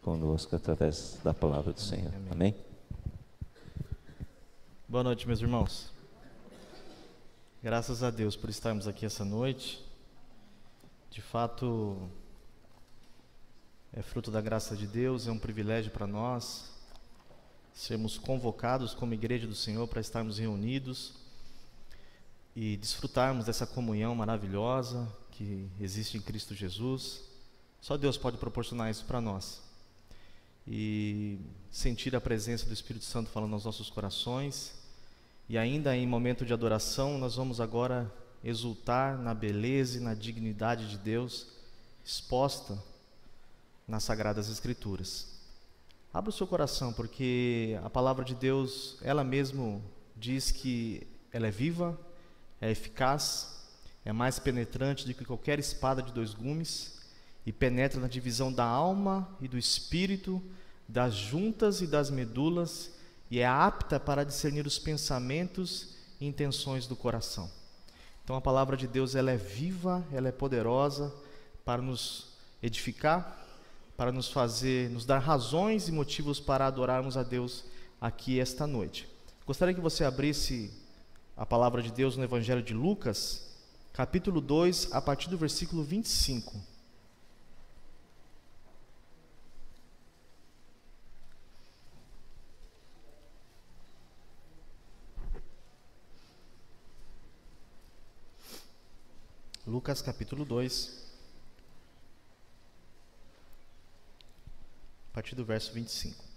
Conosco através da palavra do Senhor. Amém? Boa noite, meus irmãos. Graças a Deus por estarmos aqui essa noite. De fato, é fruto da graça de Deus, é um privilégio para nós sermos convocados como igreja do Senhor para estarmos reunidos e desfrutarmos dessa comunhão maravilhosa que existe em Cristo Jesus. Só Deus pode proporcionar isso para nós. E sentir a presença do Espírito Santo falando aos nossos corações. E ainda em momento de adoração, nós vamos agora exultar na beleza e na dignidade de Deus exposta nas Sagradas Escrituras. Abra o seu coração, porque a palavra de Deus, ela mesmo diz que ela é viva, é eficaz, é mais penetrante do que qualquer espada de dois gumes e penetra na divisão da alma e do espírito, das juntas e das medulas, e é apta para discernir os pensamentos e intenções do coração. Então a palavra de Deus, ela é viva, ela é poderosa para nos edificar, para nos dar razões e motivos para adorarmos a Deus aqui esta noite. Gostaria que você abrisse a palavra de Deus no Evangelho de Lucas, capítulo 2, a partir do versículo 25. Lucas capítulo 2, a partir do verso 25. O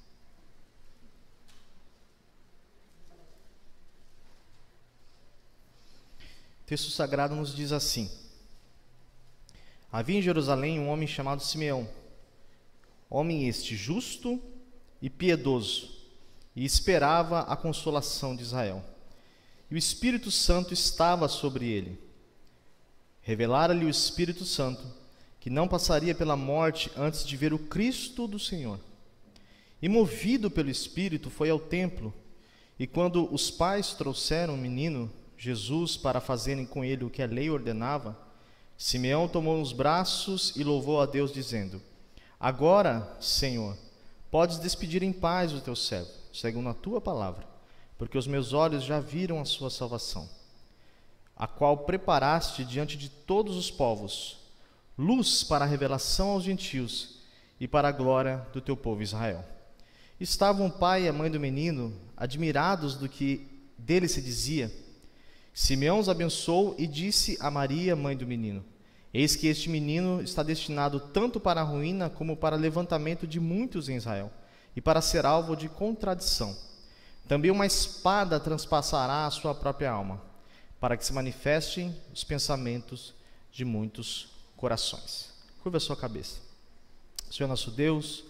texto sagrado nos diz assim: havia em Jerusalém um homem chamado Simeão, homem este justo e piedoso, e esperava a consolação de Israel. E o Espírito Santo estava sobre ele. Revelara-lhe o Espírito Santo que não passaria pela morte antes de ver o Cristo do Senhor. E movido pelo Espírito foi ao templo, e quando os pais trouxeram o menino Jesus para fazerem com ele o que a lei ordenava, Simeão tomou nos braços e louvou a Deus, dizendo: agora, Senhor, podes despedir em paz o teu servo, segundo a tua palavra, porque os meus olhos já viram a sua salvação, a qual preparaste diante de todos os povos, luz para a revelação aos gentios e para a glória do teu povo Israel. Estavam o pai e a mãe do menino admirados do que dele se dizia. Simeão os abençoou e disse a Maria, mãe do menino: eis que este menino está destinado tanto para a ruína como para o levantamento de muitos em Israel, e para ser alvo de contradição. Também uma espada transpassará a sua própria alma, para que se manifestem os pensamentos de muitos corações. Curva a sua cabeça. Senhor nosso Deus,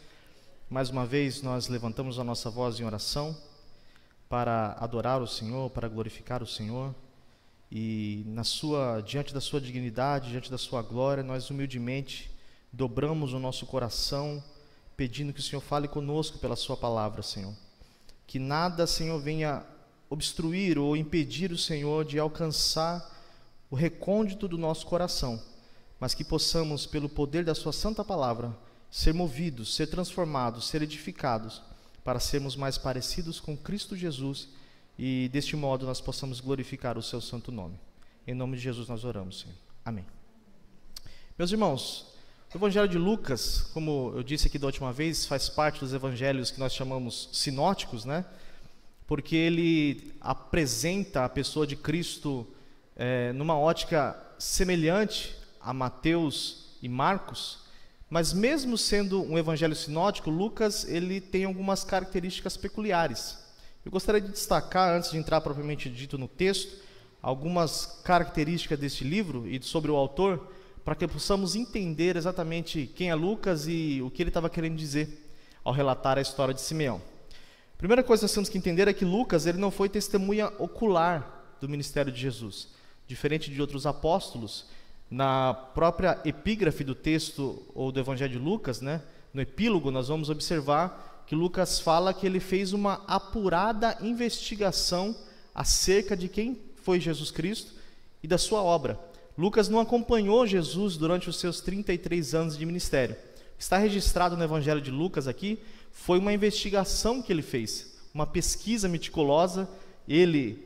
mais uma vez nós levantamos a nossa voz em oração para adorar o Senhor, para glorificar o Senhor, e diante da sua dignidade, diante da sua glória, nós humildemente dobramos o nosso coração, pedindo que o Senhor fale conosco pela sua palavra, Senhor. Que nada, Senhor, venha obstruir ou impedir o Senhor de alcançar o recôndito do nosso coração, mas que possamos, pelo poder da sua santa palavra, ser movidos, ser transformados, ser edificados, para sermos mais parecidos com Cristo Jesus, e deste modo nós possamos glorificar o seu santo nome. Em nome de Jesus nós oramos, Senhor. Amém. Meus irmãos, o Evangelho de Lucas, como eu disse aqui da última vez, faz parte dos evangelhos que nós chamamos sinóticos, né? Porque ele apresenta a pessoa de Cristo numa ótica semelhante a Mateus e Marcos, mas mesmo sendo um evangelho sinótico, Lucas ele tem algumas características peculiares. Eu gostaria de destacar, antes de entrar propriamente dito no texto, algumas características deste livro e sobre o autor, para que possamos entender exatamente quem é Lucas e o que ele estava querendo dizer ao relatar a história de Simeão. A primeira coisa que nós temos que entender é que Lucas ele não foi testemunha ocular do ministério de Jesus. Diferente de outros apóstolos, na própria epígrafe do texto ou do Evangelho de Lucas, né, no epílogo, nós vamos observar que Lucas fala que ele fez uma apurada investigação acerca de quem foi Jesus Cristo e da sua obra. Lucas não acompanhou Jesus durante os seus 33 anos de ministério. que está registrado no Evangelho de Lucas aqui, foi uma investigação que ele fez, uma pesquisa meticulosa. Ele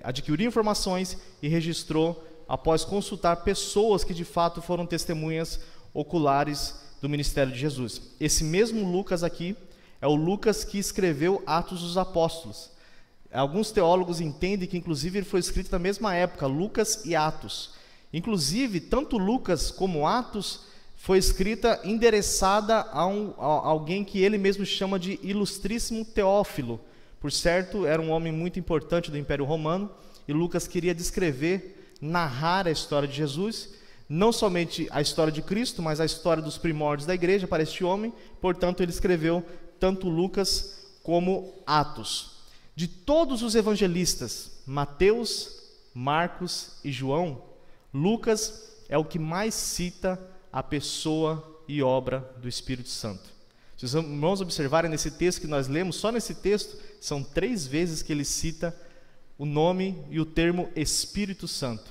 adquiriu informações e registrou após consultar pessoas que de fato foram testemunhas oculares do ministério de Jesus. Esse mesmo Lucas aqui é o Lucas que escreveu Atos dos Apóstolos. Alguns teólogos entendem que inclusive ele foi escrito na mesma época, Lucas e Atos. Inclusive, tanto Lucas como Atos foi escrita endereçada a alguém que ele mesmo chama de Ilustríssimo Teófilo. Por certo, era um homem muito importante do Império Romano, e Lucas queria descrever, narrar a história de Jesus, não somente a história de Cristo, mas a história dos primórdios da igreja para este homem. Portanto, ele escreveu tanto Lucas como Atos. De todos os evangelistas, Mateus, Marcos e João, Lucas é o que mais cita a pessoa e obra do Espírito Santo. Se os irmãos observarem nesse texto que nós lemos, só nesse texto, são 3 vezes que ele cita o nome e o termo Espírito Santo.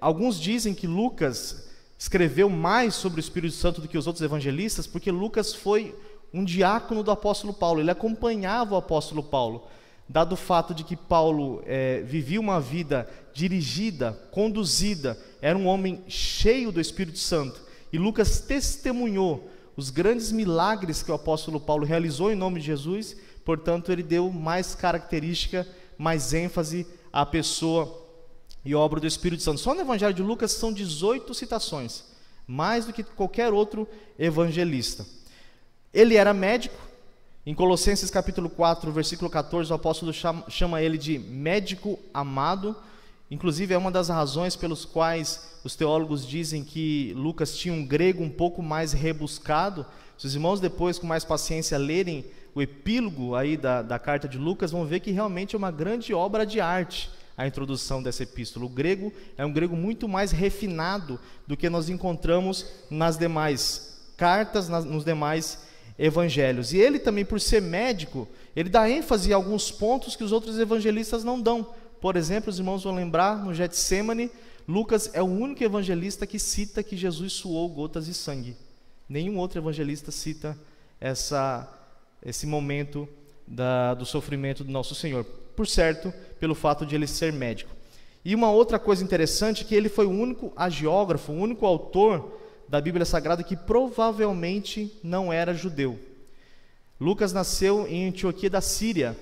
Alguns dizem que Lucas escreveu mais sobre o Espírito Santo do que os outros evangelistas, porque Lucas foi um diácono do apóstolo Paulo, ele acompanhava o apóstolo Paulo. Dado o fato de que Paulo vivia uma vida dirigida, conduzida, era um homem cheio do Espírito Santo, e Lucas testemunhou os grandes milagres que o apóstolo Paulo realizou em nome de Jesus. Portanto, ele deu mais característica, mais ênfase à pessoa e obra do Espírito Santo. Só no Evangelho de Lucas são 18 citações, mais do que qualquer outro evangelista. Ele era médico. Em Colossenses capítulo 4, versículo 14, o apóstolo chama ele de médico amado. Inclusive, é uma das razões pelos quais os teólogos dizem que Lucas tinha um grego um pouco mais rebuscado. Se os irmãos depois, com mais paciência, lerem o epílogo aí da carta de Lucas, vão ver que realmente é uma grande obra de arte a introdução dessa epístola. O grego é um grego muito mais refinado do que nós encontramos nas demais cartas, nos demais evangelhos. E ele também, por ser médico, ele dá ênfase em alguns pontos que os outros evangelistas não dão. Por exemplo, os irmãos vão lembrar, no Getsêmani, Lucas é o único evangelista que cita que Jesus suou gotas de sangue. Nenhum outro evangelista cita esse momento do sofrimento do nosso Senhor, por certo, pelo fato de ele ser médico. E uma outra coisa interessante é que ele foi o único hagiógrafo, o único autor da Bíblia Sagrada que provavelmente não era judeu. Lucas nasceu em Antioquia da Síria,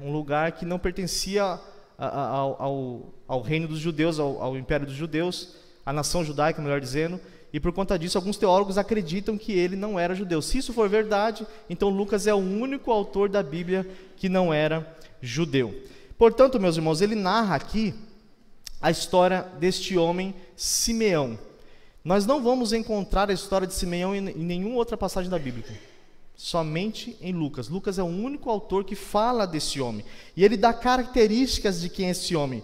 um lugar que não pertencia ao reino dos judeus, ao império dos judeus, à nação judaica, melhor dizendo, e por conta disso alguns teólogos acreditam que ele não era judeu. Se isso for verdade, então Lucas é o único autor da Bíblia que não era judeu. Portanto, meus irmãos, ele narra aqui a história deste homem Simeão. Nós não vamos encontrar a história de Simeão em nenhuma outra passagem da Bíblia, somente em Lucas. Lucas é o único autor que fala desse homem, e ele dá características de quem é esse homem.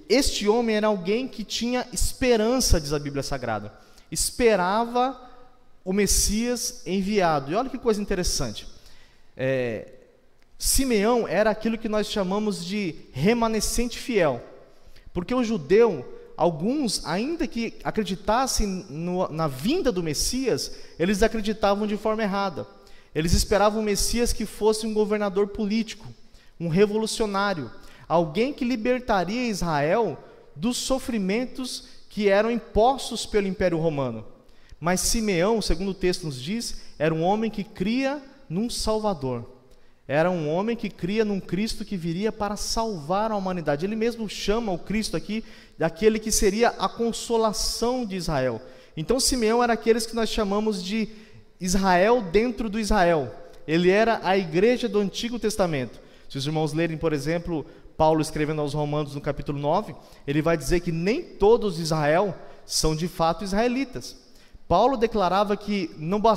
Este homem era alguém que tinha esperança, diz a Bíblia Sagrada, esperava o Messias enviado. E olha que coisa interessante, Simeão era aquilo que nós chamamos de remanescente fiel, porque o judeu, alguns, ainda que acreditassem na vinda do Messias, eles acreditavam de forma errada. Eles esperavam um Messias que fosse um governador político, um revolucionário, alguém que libertaria Israel dos sofrimentos que eram impostos pelo Império Romano. Mas Simeão, segundo o texto nos diz, era um homem que cria num Salvador. Era um homem que cria num Cristo que viria para salvar a humanidade. Ele mesmo chama o Cristo aqui daquele que seria a consolação de Israel. Então Simeão era aqueles que nós chamamos de Israel dentro do Israel. Ele era a igreja do Antigo Testamento. Se os irmãos lerem, por exemplo, Paulo escrevendo aos Romanos no capítulo 9, ele vai dizer que nem todos de Israel são de fato israelitas. Paulo declarava que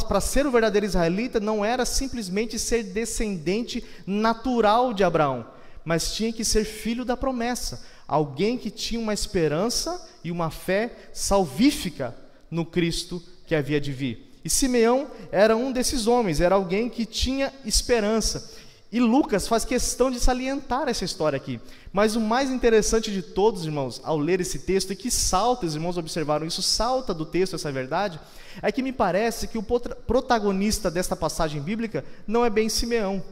para ser o verdadeiro israelita não era simplesmente ser descendente natural de Abraão, mas tinha que ser filho da promessa, alguém que tinha uma esperança e uma fé salvífica no Cristo que havia de vir. E Simeão era um desses homens, era alguém que tinha esperança. E Lucas faz questão de salientar essa história aqui. Mas o mais interessante de todos, irmãos, ao ler esse texto, e que salta, os irmãos observaram isso, salta do texto essa verdade, é que me parece que o protagonista desta passagem bíblica não é bem Simeão.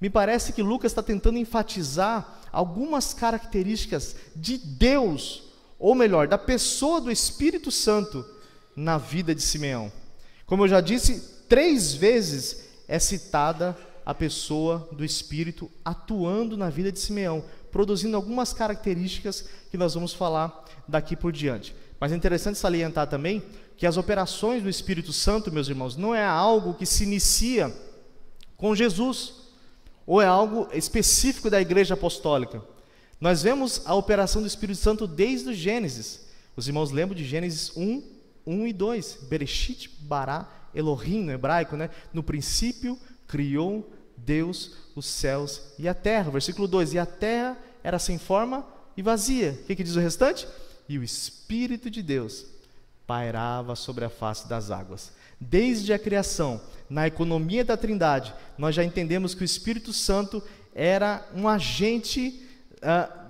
Me parece que Lucas está tentando enfatizar algumas características de Deus, ou melhor, da pessoa do Espírito Santo na vida de Simeão. Como eu já disse, 3 vezes é citada a pessoa do Espírito atuando na vida de Simeão, produzindo algumas características que nós vamos falar daqui por diante. Mas é interessante salientar também que as operações do Espírito Santo, meus irmãos, não é algo que se inicia com Jesus, ou é algo específico da Igreja Apostólica. Nós vemos a operação do Espírito Santo desde o Gênesis. Os irmãos lembram de Gênesis 1 e 2. Bereshit bara Elohim, no hebraico, né? No princípio criou Deus os céus e a terra. Versículo 2, e a terra era sem forma e vazia. O que diz o restante? E o Espírito de Deus pairava sobre a face das águas. Desde a criação, na economia da Trindade, nós já entendemos que o Espírito Santo era um agente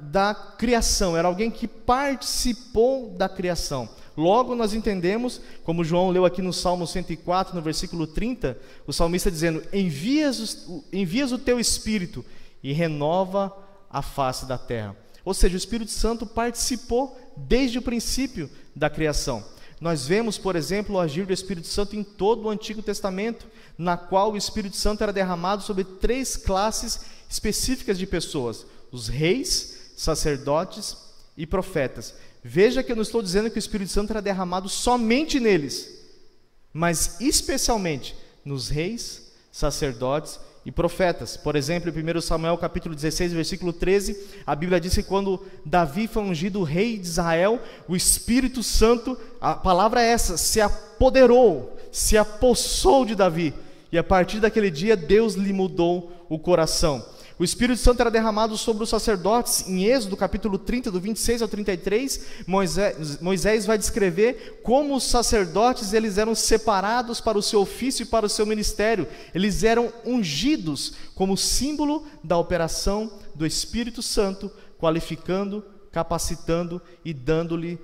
da criação, era alguém que participou da criação. Logo nós entendemos, como João leu aqui no Salmo 104, no versículo 30, o salmista dizendo: envias o teu Espírito e renova a face da terra. Ou seja, o Espírito Santo participou desde o princípio da criação. Nós vemos, por exemplo, o agir do Espírito Santo em todo o Antigo Testamento, na qual o Espírito Santo era derramado sobre 3 classes específicas de pessoas: os reis, sacerdotes e profetas. Veja que eu não estou dizendo que o Espírito Santo era derramado somente neles, mas especialmente nos reis, sacerdotes e profetas. Por exemplo, em 1 Samuel capítulo 16, versículo 13, a Bíblia diz que quando Davi foi ungido rei de Israel, o Espírito Santo, a palavra é essa, se apoderou, se apossou de Davi, e a partir daquele dia Deus lhe mudou o coração. O Espírito Santo era derramado sobre os sacerdotes. Em Êxodo capítulo 30, do 26 ao 33, Moisés vai descrever como os sacerdotes eles eram separados para o seu ofício e para o seu ministério. Eles eram ungidos como símbolo da operação do Espírito Santo, qualificando, capacitando e dando-lhe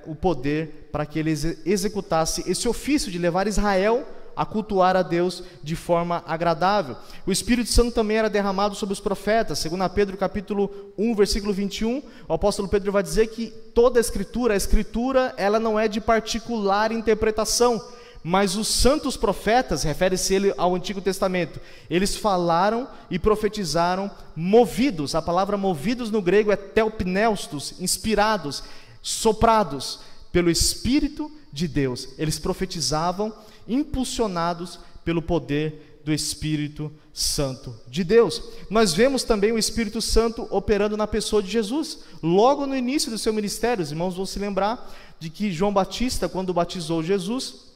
o poder para que ele executasse esse ofício de levar Israel a cultuar a Deus de forma agradável. O Espírito Santo também era derramado sobre os profetas. Segundo Pedro capítulo 1, versículo 21, o apóstolo Pedro vai dizer que toda a Escritura ela não é de particular interpretação, mas os santos profetas, refere-se ele ao Antigo Testamento, eles falaram e profetizaram movidos. A palavra movidos no grego é telpneustos, inspirados, soprados pelo Espírito de Deus. Eles profetizavam impulsionados pelo poder do Espírito Santo de Deus. Nós vemos também o Espírito Santo operando na pessoa de Jesus. Logo no início do seu ministério, os irmãos vão se lembrar de que João Batista, quando batizou Jesus,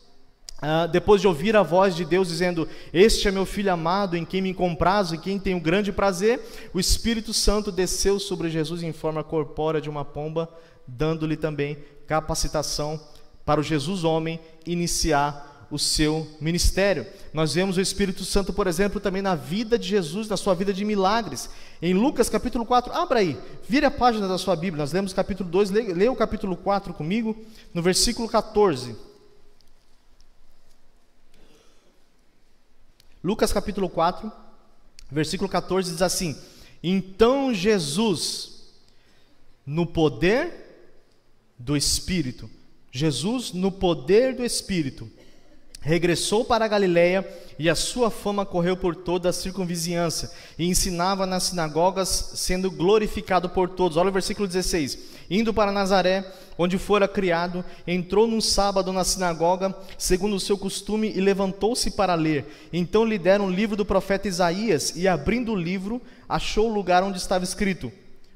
depois de ouvir a voz de Deus dizendo: este é meu filho amado, em quem me comprazo, em quem tenho grande prazer, o Espírito Santo desceu sobre Jesus em forma corpórea de uma pomba, dando-lhe também capacitação para o Jesus homem iniciar o seu ministério. Nós vemos o Espírito Santo, por exemplo, também na vida de Jesus, na sua vida de milagres. Em Lucas capítulo 4, abra aí, vire a página da sua Bíblia, nós lemos capítulo 2, leia o capítulo 4 comigo, no versículo 14. Lucas capítulo 4, versículo 14 diz assim: então Jesus, no poder do Espírito, regressou para a Galileia, e a sua fama correu por toda a circunvizinhança, e ensinava nas sinagogas, sendo glorificado por todos. Olha o versículo 16: indo para Nazaré, onde fora criado, entrou num sábado na sinagoga, segundo o seu costume, e levantou-se para ler. Então lhe deram o livro do profeta Isaías, e abrindo o livro, achou o lugar onde estava escrito: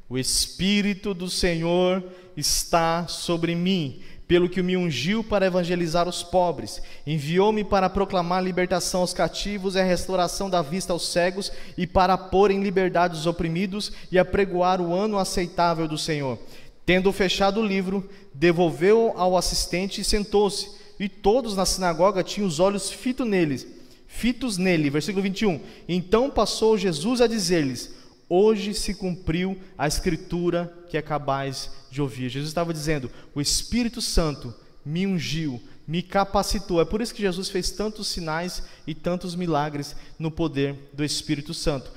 o Espírito do Senhor está sobre mim, pelo que me ungiu para evangelizar os pobres, enviou-me para proclamar libertação aos cativos e a restauração da vista aos cegos, e para pôr em liberdade os oprimidos, e apregoar o ano aceitável do Senhor. Tendo fechado o livro, devolveu ao assistente e sentou-se, e todos na sinagoga tinham os olhos fitos nele. fitos nele. Versículo 21. Então passou Jesus a dizer-lhes: hoje se cumpriu a escritura que acabais de ouvir. Jesus estava dizendo: o Espírito Santo me ungiu, me capacitou. É por isso que Jesus fez tantos sinais e tantos milagres no poder do Espírito Santo.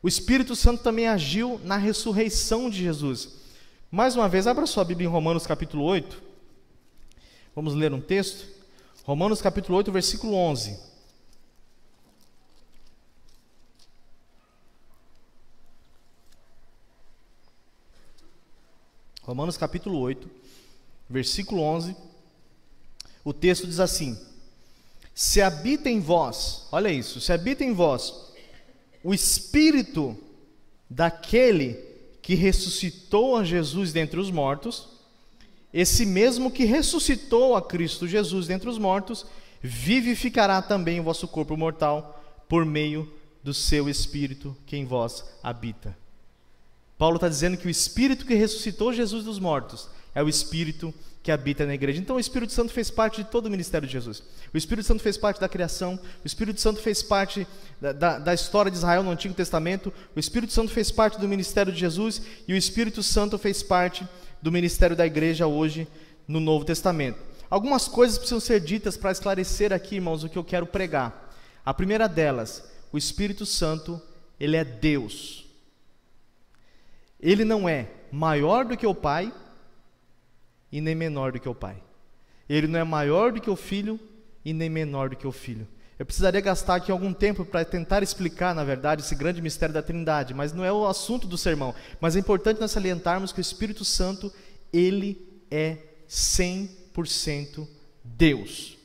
O Espírito Santo também agiu na ressurreição de Jesus. Mais uma vez, abra sua Bíblia em Romanos capítulo 8. Vamos ler um texto. Romanos capítulo 8, versículo 11. Romanos capítulo 8, versículo 11. O texto diz assim: se habita em vós, olha isso, se habita em vós o Espírito daquele que ressuscitou a Jesus dentre os mortos, esse mesmo que ressuscitou a Cristo Jesus dentre os mortos, vivificará também o vosso corpo mortal por meio do seu Espírito que em vós habita. Paulo está dizendo que o Espírito que ressuscitou Jesus dos mortos é o Espírito que habita na igreja. Então o Espírito Santo fez parte de todo o ministério de Jesus. O Espírito Santo fez parte da criação, o Espírito Santo fez parte da história de Israel no Antigo Testamento, o Espírito Santo fez parte do ministério de Jesus e o Espírito Santo fez parte do ministério da igreja hoje no Novo Testamento. Algumas coisas precisam ser ditas para esclarecer aqui, irmãos, o que eu quero pregar. A primeira delas, o Espírito Santo, ele é Deus. Ele não é maior do que o Pai e nem menor do que o Pai. Ele não é maior do que o Filho e nem menor do que o Filho. Eu precisaria gastar aqui algum tempo para tentar explicar, na verdade, esse grande mistério da Trindade, mas não é o assunto do sermão. Mas é importante nós salientarmos que o Espírito Santo, ele é 100% Deus.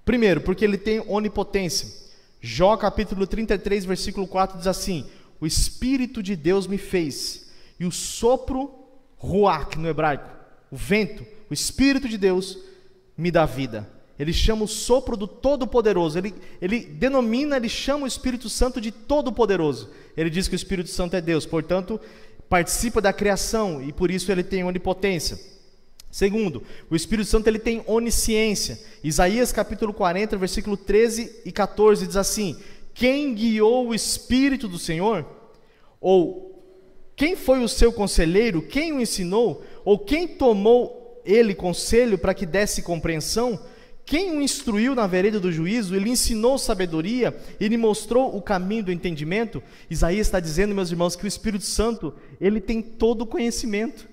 Primeiro, porque ele tem onipotência. Jó capítulo 33, versículo 4 diz assim: o Espírito de Deus me fez, e o sopro, ruach no hebraico, o vento, o Espírito de Deus me dá vida. Ele chama o sopro do Todo-Poderoso, ele chama o Espírito Santo de Todo-Poderoso. Ele diz que o Espírito Santo é Deus, portanto, participa da criação, e por isso ele tem onipotência. Segundo, o Espírito Santo ele tem onisciência. Isaías capítulo 40, versículo 13 e 14 diz assim: quem guiou o Espírito do Senhor? Ou quem foi o seu conselheiro? Quem o ensinou? Ou quem tomou ele conselho para que desse compreensão? Quem o instruiu na vereda do juízo? Ele ensinou sabedoria? Ele mostrou o caminho do entendimento? Isaías está dizendo, meus irmãos, que o Espírito Santo, ele tem todo o conhecimento.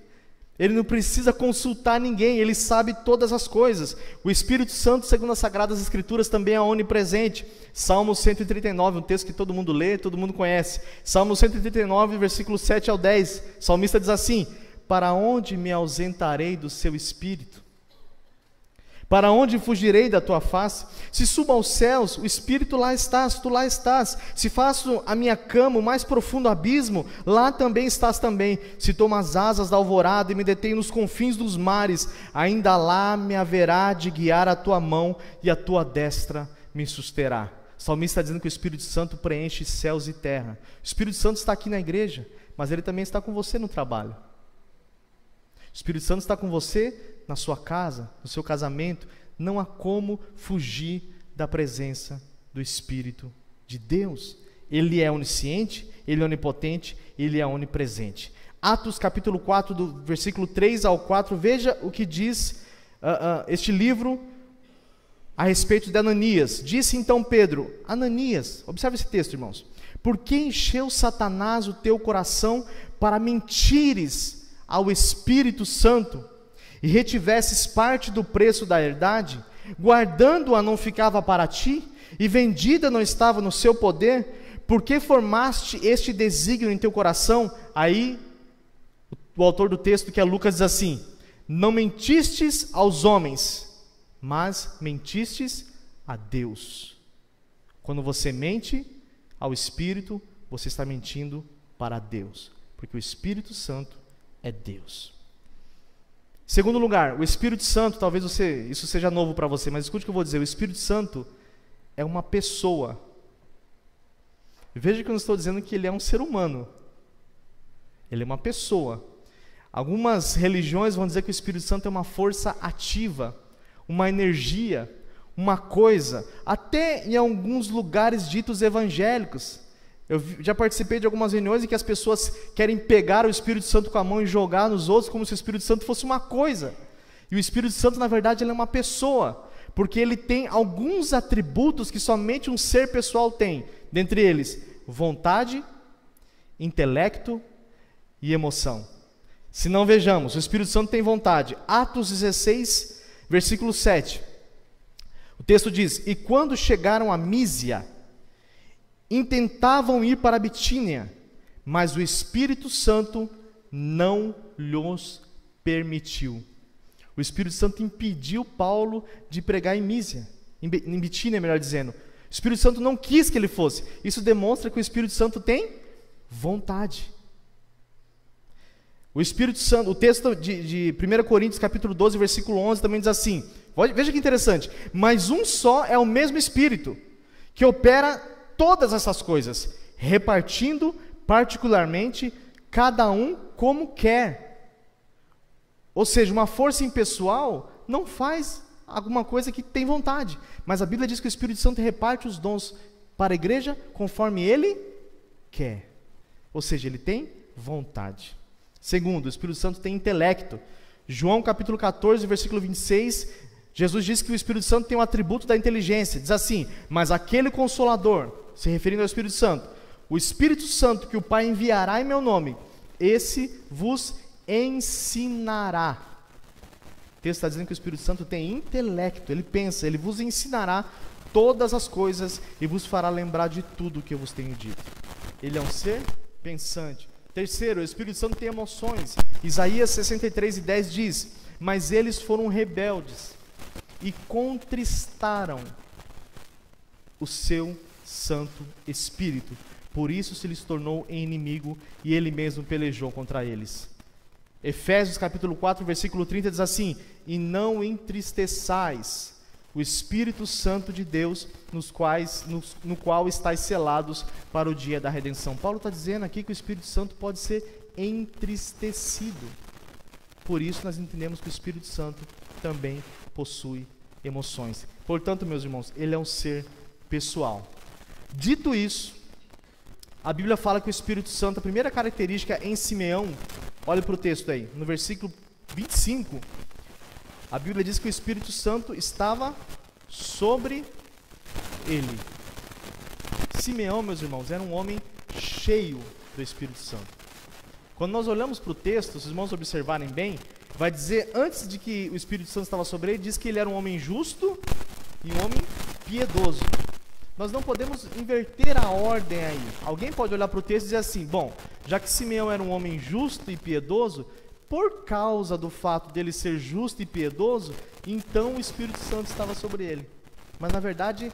Ele não precisa consultar ninguém, ele sabe todas as coisas. O Espírito Santo, segundo as Sagradas Escrituras, também é onipresente. Salmo 139, um texto que todo mundo lê, todo mundo conhece. Salmo 139, versículo 7 ao 10, o salmista diz assim: para onde me ausentarei do seu Espírito? Para onde fugirei da tua face? Se subo aos céus, o Espírito lá estás, tu lá estás. Se faço a minha cama o mais profundo abismo, lá também estás também. Se tomo as asas da alvorada e me detenho nos confins dos mares, ainda lá me haverá de guiar a tua mão e a tua destra me susterá. O salmista está dizendo que o Espírito Santo preenche céus e terra. O Espírito Santo está aqui na igreja, mas ele também está com você no trabalho. O Espírito Santo está com você na sua casa, no seu casamento. Não há como fugir da presença do Espírito de Deus. Ele é onisciente, ele é onipotente, ele é onipresente. Atos capítulo 4, do versículo 3 ao 4, veja o que diz este livro a respeito de Ananias. Disse então Pedro: Ananias, observe esse texto, irmãos: por que encheu Satanás o teu coração para mentires ao Espírito Santo e retivesses parte do preço da herdade? Guardando-a não ficava para ti, e vendida não estava no seu poder? Por que formaste este desígnio em teu coração? Aí, o autor do texto, que é Lucas, diz assim: não mentistes aos homens, mas mentistes a Deus. Quando você mente ao Espírito, você está mentindo para Deus, porque o Espírito Santo é Deus. Segundo lugar, o Espírito Santo, talvez isso seja novo para você, mas escute o que eu vou dizer: o Espírito Santo é uma pessoa. Veja que eu não estou dizendo que ele é um ser humano. Ele é uma pessoa. Algumas religiões vão dizer que o Espírito Santo é uma força ativa, uma energia, uma coisa, até em alguns lugares ditos evangélicos. Eu já participei de algumas reuniões em que as pessoas querem pegar o Espírito Santo com a mão e jogar nos outros como se o Espírito Santo fosse uma coisa. E o Espírito Santo, na verdade, ele é uma pessoa, porque ele tem alguns atributos que somente um ser pessoal tem. Dentre eles, vontade, intelecto e emoção. Se não, vejamos, o Espírito Santo tem vontade. Atos 16, versículo 7. O texto diz: e quando chegaram a Mísia, intentavam ir para a Bitínia, mas o Espírito Santo não lhes permitiu. O Espírito Santo impediu Paulo de pregar em Mísia, em Bitínia, melhor dizendo. O Espírito Santo não quis que ele fosse. Isso demonstra que o Espírito Santo tem vontade. O Espírito Santo, o texto de 1 Coríntios capítulo 12, versículo 11 também diz assim, veja que interessante: mas um só é o mesmo Espírito, que opera todas essas coisas, repartindo particularmente cada um como quer. Ou seja, uma força impessoal não faz alguma coisa que tem vontade, mas a Bíblia diz que o Espírito Santo reparte os dons para a igreja conforme ele quer, ou seja, ele tem vontade. Segundo, o Espírito Santo tem intelecto. João capítulo 14, versículo 26, Jesus diz que o Espírito Santo tem um atributo da inteligência. Diz assim: mas aquele Consolador, se referindo ao Espírito Santo, o Espírito Santo que o Pai enviará em meu nome, esse vos ensinará. O texto está dizendo que o Espírito Santo tem intelecto, ele pensa, ele vos ensinará todas as coisas e vos fará lembrar de tudo o que eu vos tenho dito. Ele é um ser pensante. Terceiro, o Espírito Santo tem emoções. Isaías 63:10 diz: mas eles foram rebeldes e contristaram o seu Santo Espírito, por isso se lhes tornou inimigo e ele mesmo pelejou contra eles. Efésios capítulo 4, versículo 30 diz assim: e não entristeçais o Espírito Santo de Deus, no qual estáis selados para o dia da redenção. Paulo está dizendo aqui que o Espírito Santo pode ser entristecido. Por isso nós entendemos que o Espírito Santo também possui emoções. Portanto, meus irmãos, ele é um ser pessoal. Dito isso, a Bíblia fala que o Espírito Santo, a primeira característica em Simeão, olha para o texto aí, no versículo 25, a Bíblia diz que o Espírito Santo estava sobre ele. Simeão, meus irmãos, era um homem cheio do Espírito Santo. Quando nós olhamos para o texto, se os irmãos observarem bem, vai dizer, antes de que o Espírito Santo estava sobre ele, diz que ele era um homem justo e um homem piedoso. Nós não podemos inverter a ordem aí. Alguém pode olhar para o texto e dizer assim: bom, já que Simeão era um homem justo e piedoso, por causa do fato dele ser justo e piedoso, então o Espírito Santo estava sobre ele. Mas na verdade,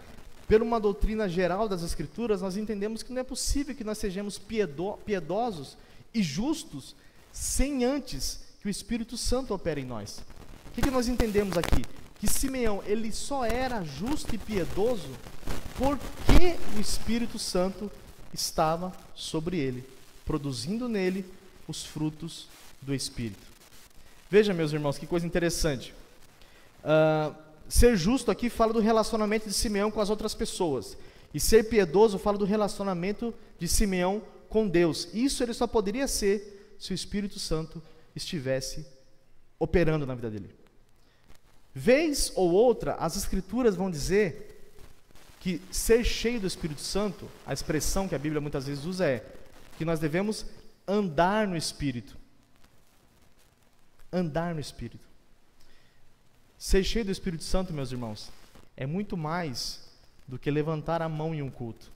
por uma doutrina geral das Escrituras, nós entendemos que não é possível que nós sejamos piedosos e justos sem antes que o Espírito Santo opere em nós. O que nós entendemos aqui? Que Simeão, ele só era justo e piedoso porque o Espírito Santo estava sobre ele, produzindo nele os frutos do Espírito. Veja, meus irmãos, que coisa interessante. Ser justo aqui fala do relacionamento de Simeão com as outras pessoas, e ser piedoso fala do relacionamento de Simeão com Deus. Isso ele só poderia ser se o Espírito Santo estivesse operando na vida dele. Vez ou outra, as Escrituras vão dizer que ser cheio do Espírito Santo, a expressão que a Bíblia muitas vezes usa é que nós devemos andar no Espírito. Andar no Espírito. Ser cheio do Espírito Santo, meus irmãos, é muito mais do que levantar a mão em um culto.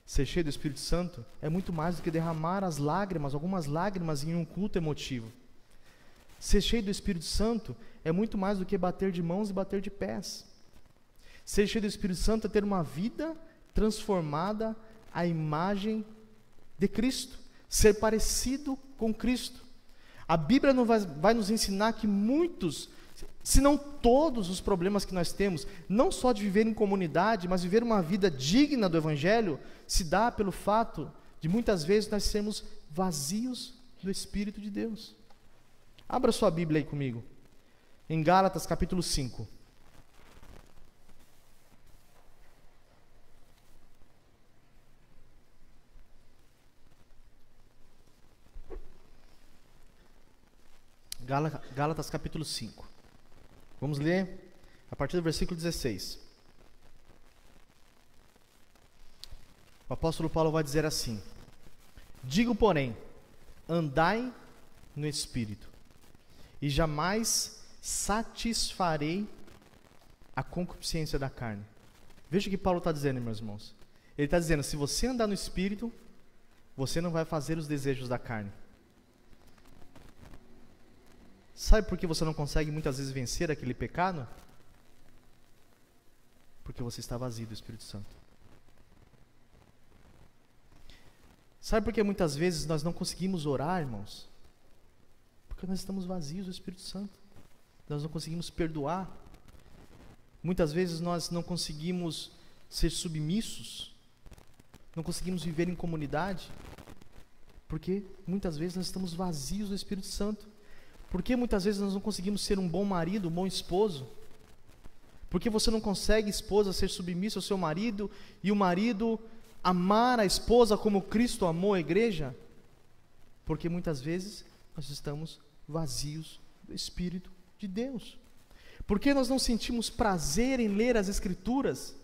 Ser cheio do Espírito Santo é muito mais do que derramar as lágrimas, algumas lágrimas em um culto emotivo. Ser cheio do Espírito Santo é muito mais do que bater de mãos e bater de pés. Ser cheio do Espírito Santo é ter uma vida transformada à imagem de Cristo. Ser parecido com Cristo. A Bíblia vai nos ensinar que muitos, se não todos os problemas que nós temos, não só de viver em comunidade, mas viver uma vida digna do Evangelho, se dá pelo fato de muitas vezes nós sermos vazios do Espírito de Deus. Abra sua Bíblia aí comigo, em Gálatas capítulo 5. Gálatas capítulo 5. Vamos ler a partir do versículo 16. O apóstolo Paulo vai dizer assim: digo, porém, andai no Espírito, e jamais satisfarei a concupiscência da carne. Veja o que Paulo está dizendo, meus irmãos. Ele está dizendo, se você andar no Espírito, você não vai fazer os desejos da carne. Sabe por que você não consegue muitas vezes vencer aquele pecado? Porque você está vazio do Espírito Santo. Sabe por que muitas vezes nós não conseguimos orar, irmãos? Porque nós estamos vazios do Espírito Santo. Nós não conseguimos perdoar. Muitas vezes nós não conseguimos ser submissos. Não conseguimos viver em comunidade. Porque muitas vezes nós estamos vazios do Espírito Santo. Porque muitas vezes nós não conseguimos ser um bom marido, um bom esposo. Porque você não consegue, esposa, ser submissa ao seu marido e o marido amar a esposa como Cristo amou a igreja? Porque muitas vezes nós estamos vazios do Espírito de Deus. Porque nós não sentimos prazer em ler as Escrituras?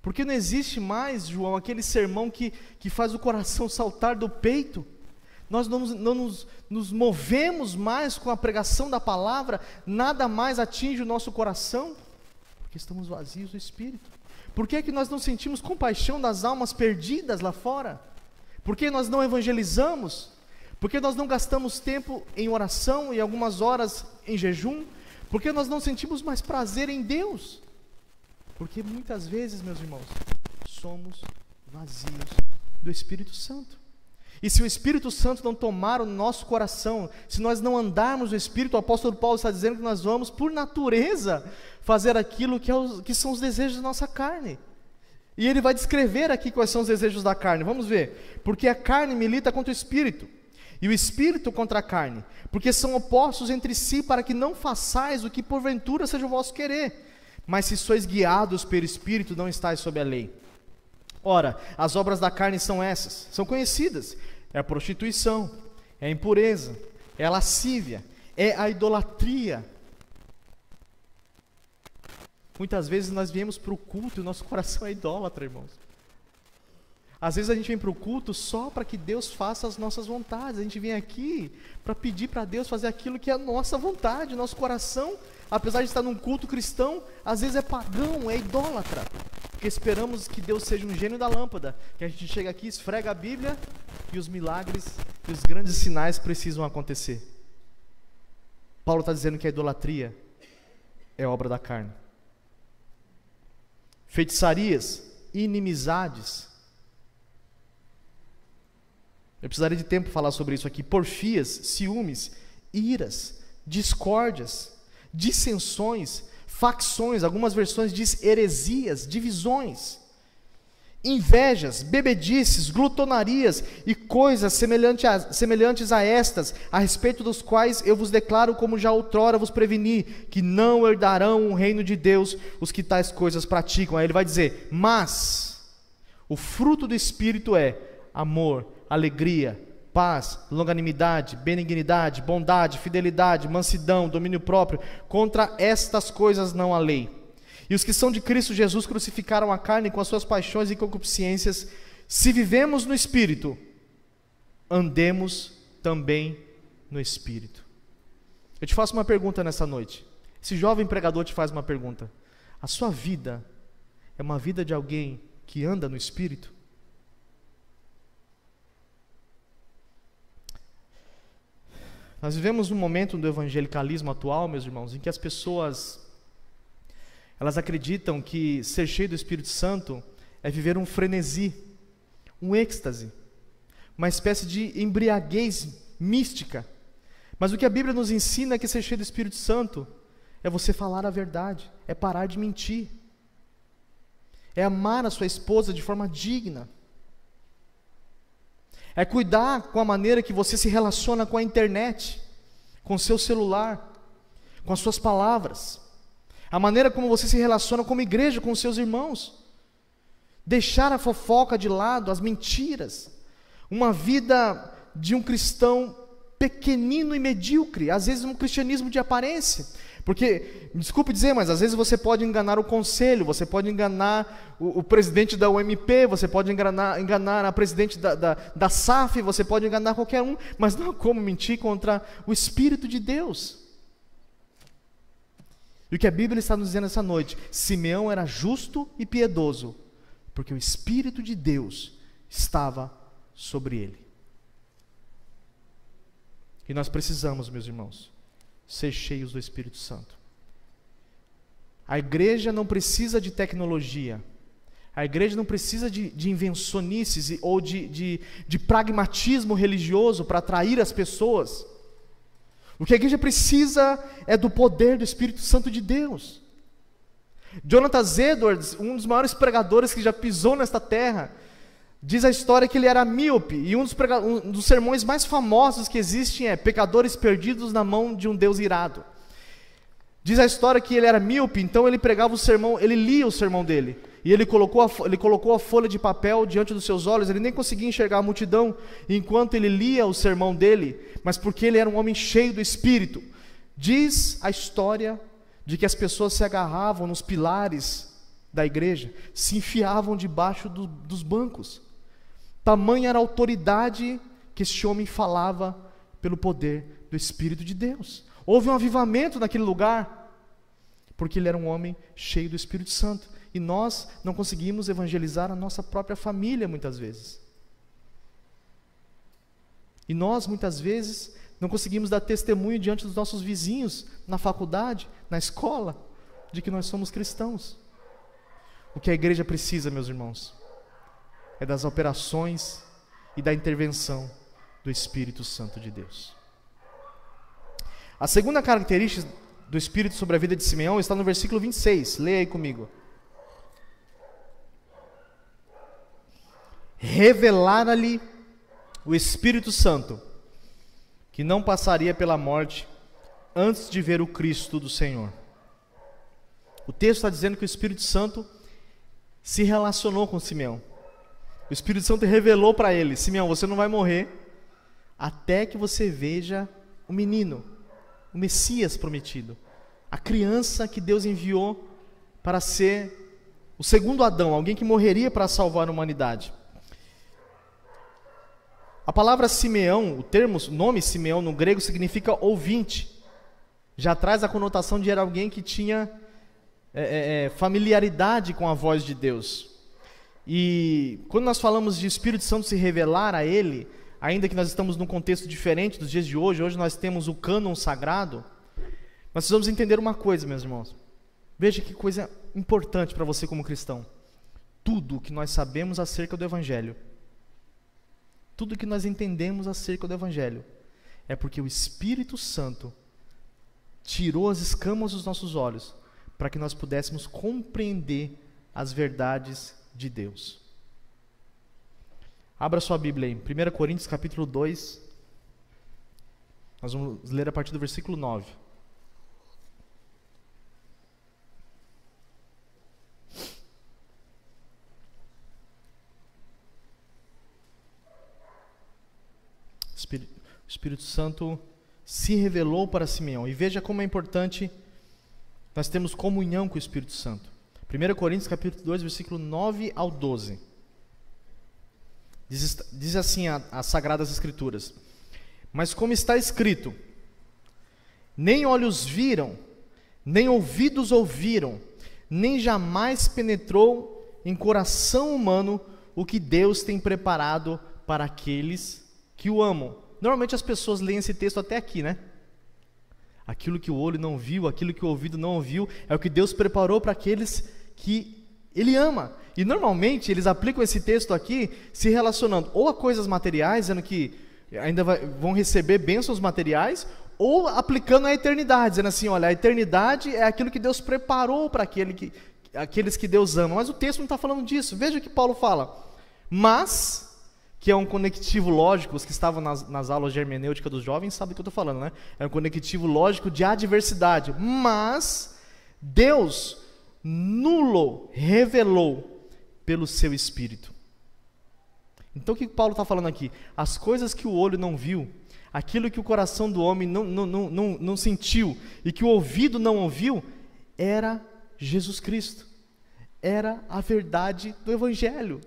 Porque não existe mais, João, aquele sermão que faz o coração saltar do peito? Nós não nos movemos mais com a pregação da palavra, nada mais atinge o nosso coração? Porque estamos vazios do Espírito. Por que é que nós não sentimos compaixão das almas perdidas lá fora? Por que nós não evangelizamos? Por que nós não gastamos tempo em oração e algumas horas em jejum? Por que nós não sentimos mais prazer em Deus? Porque muitas vezes, meus irmãos, somos vazios do Espírito Santo. E se o Espírito Santo não tomar o nosso coração, se nós não andarmos no Espírito, o apóstolo Paulo está dizendo que nós vamos, por natureza, fazer aquilo que são os desejos da nossa carne. E ele vai descrever aqui quais são os desejos da carne. Vamos ver. Porque a carne milita contra o Espírito, e o Espírito contra a carne, porque são opostos entre si, para que não façais o que porventura seja o vosso querer. Mas se sois guiados pelo Espírito, não estáis sob a lei. Ora, as obras da carne são essas, são conhecidas: é a prostituição, é a impureza, é a lascívia, é a idolatria. Muitas vezes nós viemos para o culto e o nosso coração é idólatra, irmãos. Às vezes a gente vem para o culto só para que Deus faça as nossas vontades. A gente vem aqui para pedir para Deus fazer aquilo que é a nossa vontade. Nosso coração, apesar de estar num culto cristão, às vezes é pagão, é idólatra. Porque esperamos que Deus seja um gênio da lâmpada, que a gente chega aqui, esfrega a Bíblia e os milagres e os grandes sinais precisam acontecer. Paulo está dizendo que a idolatria é obra da carne. Feitiçarias, inimizades. Eu precisaria de tempo para falar sobre isso aqui. Porfias, ciúmes, iras, discórdias, dissensões, facções, algumas versões diz heresias, divisões, invejas, bebedices, glutonarias e coisas semelhantes a estas, a respeito dos quais eu vos declaro, como já outrora vos preveni, que não herdarão o reino de Deus os que tais coisas praticam. Aí ele vai dizer: mas o fruto do Espírito é amor, alegria, paz, longanimidade, benignidade, bondade, fidelidade, mansidão, domínio próprio. Contra estas coisas não há lei. E os que são de Cristo Jesus crucificaram a carne com as suas paixões e concupiscências. Se vivemos no Espírito, andemos também no Espírito. Eu te faço uma pergunta nessa noite. Esse jovem pregador te faz uma pergunta: a sua vida é uma vida de alguém que anda no Espírito? Nós vivemos um momento do evangelicalismo atual, meus irmãos, em que as pessoas, elas acreditam que ser cheio do Espírito Santo é viver um frenesi, um êxtase, uma espécie de embriaguez mística. Mas o que a Bíblia nos ensina é que ser cheio do Espírito Santo é você falar a verdade, é parar de mentir, é amar a sua esposa de forma digna, é cuidar com a maneira que você se relaciona com a internet, com o seu celular, com as suas palavras, a maneira como você se relaciona como igreja, com os seus irmãos, deixar a fofoca de lado, as mentiras, uma vida de um cristão pequenino e medíocre, às vezes um cristianismo de aparência. Porque, me desculpe dizer, mas às vezes você pode enganar o conselho, você pode enganar o presidente da UMP, você pode enganar a presidente da SAF, você pode enganar qualquer um, mas não há como mentir contra o Espírito de Deus. E o que a Bíblia está nos dizendo essa noite, Simeão era justo e piedoso, porque o Espírito de Deus estava sobre ele. E nós precisamos, meus irmãos, ser cheios do Espírito Santo. A igreja não precisa de tecnologia, a igreja não precisa de invencionices ou de pragmatismo religioso para atrair as pessoas. O que a igreja precisa é do poder do Espírito Santo de Deus. Jonathan Edwards, um dos maiores pregadores que já pisou nesta terra, diz a história que ele era míope, e um dos sermões mais famosos que existem é Pecadores Perdidos na Mão de um Deus Irado. Diz a história que ele era míope, então ele pregava o sermão, ele lia o sermão dele, e ele colocou a folha de papel diante dos seus olhos, ele nem conseguia enxergar a multidão, enquanto ele lia o sermão dele, mas porque ele era um homem cheio do Espírito. Diz a história de que as pessoas se agarravam nos pilares da igreja, se enfiavam debaixo dos bancos. Tamanha era a autoridade que este homem falava pelo poder do Espírito de Deus. Houve um avivamento naquele lugar, porque ele era um homem cheio do Espírito Santo. E nós não conseguimos evangelizar a nossa própria família muitas vezes. E nós muitas vezes não conseguimos dar testemunho diante dos nossos vizinhos, na faculdade, na escola, de que nós somos cristãos. O que a igreja precisa, meus irmãos, é das operações e da intervenção do Espírito Santo de Deus. A segunda característica do Espírito sobre a vida de Simeão está no versículo 26. Leia aí comigo. Revelara-lhe o Espírito Santo que não passaria pela morte antes de ver o Cristo do Senhor. O texto está dizendo que o Espírito Santo se relacionou com Simeão. O Espírito Santo revelou para ele: Simeão, você não vai morrer até que você veja o menino, o Messias prometido, a criança que Deus enviou para ser o segundo Adão, alguém que morreria para salvar a humanidade. A palavra Simeão, o nome Simeão no grego significa ouvinte. Já traz a conotação de era alguém que tinha familiaridade com a voz de Deus. E quando nós falamos de Espírito Santo se revelar a ele, ainda que nós estamos num contexto diferente dos dias de hoje nós temos o cânon sagrado, nós precisamos entender uma coisa, meus irmãos. Veja que coisa importante para você como cristão. Tudo o que nós sabemos acerca do Evangelho, tudo o que nós entendemos acerca do Evangelho, é porque o Espírito Santo tirou as escamas dos nossos olhos para que nós pudéssemos compreender as verdades de Deus. Abra sua Bíblia aí, 1 Coríntios capítulo 2, nós vamos ler a partir do versículo 9. O Espírito Santo se revelou para Simeão, e veja como é importante nós termos comunhão com o Espírito Santo. 1 Coríntios capítulo 2, versículo 9 ao 12. Diz assim as Sagradas Escrituras: mas como está escrito, nem olhos viram, nem ouvidos ouviram, nem jamais penetrou em coração humano o que Deus tem preparado para aqueles que o amam. Normalmente as pessoas leem esse texto até aqui, né? Aquilo que o olho não viu, aquilo que o ouvido não ouviu, é o que Deus preparou para aqueles que Ele ama. E normalmente eles aplicam esse texto aqui se relacionando ou a coisas materiais, dizendo que ainda vão receber bênçãos materiais, ou aplicando a eternidade, dizendo assim, olha, a eternidade é aquilo que Deus preparou para aqueles que Deus ama. Mas o texto não está falando disso. Veja o que Paulo fala. Mas, que é um conectivo lógico, os que estavam nas aulas de hermenêutica dos jovens sabem o que eu estou falando, né? É um conectivo lógico de adversidade. Mas Deus nulo revelou pelo seu Espírito. Então o que Paulo está falando aqui? As coisas que o olho não viu, aquilo que o coração do homem não sentiu e que o ouvido não ouviu, era Jesus Cristo, era a verdade do Evangelho.